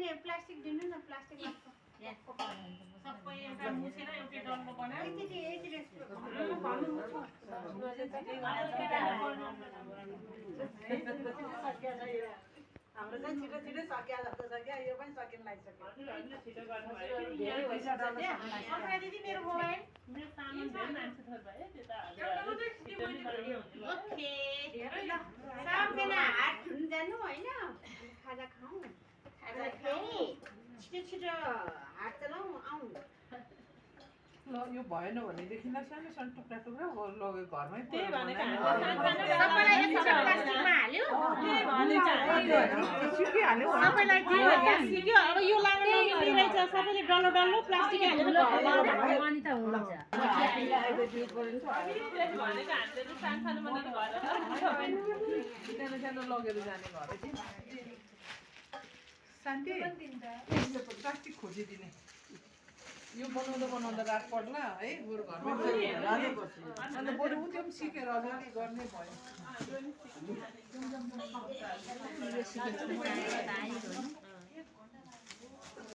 नि प्लास्टिक दिनु न प्लास्टिक सबै एउटा मुछेर एउटै डल्लो बनायो हाम्रो चाहिँ छिटो छिटो सकिया जस्तो छ क्या यो पनि सकिन लागिसक्यो दिदी मेरो मोबाइल मेरो सामान धेरै मान्छे थर भयो त्यो त ओके सबजना हात धुन जानु हैन खाजा खाऊ खाजा खाऊ छिटो छिटो हात चलाऊ आऊ ल यो भएन भनेदेखि न सानो सानो टुक्रा टुक्रा लगे घरमै त्यही भनेको सबैलाई एक प्लास्टिकमा हाल्यो सिकिहाल्यो सबैलाई दियो सिक्यो अब यो लाग्ने रहेछ सबैले डल्लो डल्लो प्लास्टिक हालेर अनि त हुन्छ भनेको हामीले सानो बनाएर सानो सानो लगेर जाने घर शान्ति प्लास्टिक खोजिदिने यो बनाउँदा रात पर्ला है बरु घरमै अन्त बरु उ त्यो पनि सिकेर अलिअलि गर्ने भयो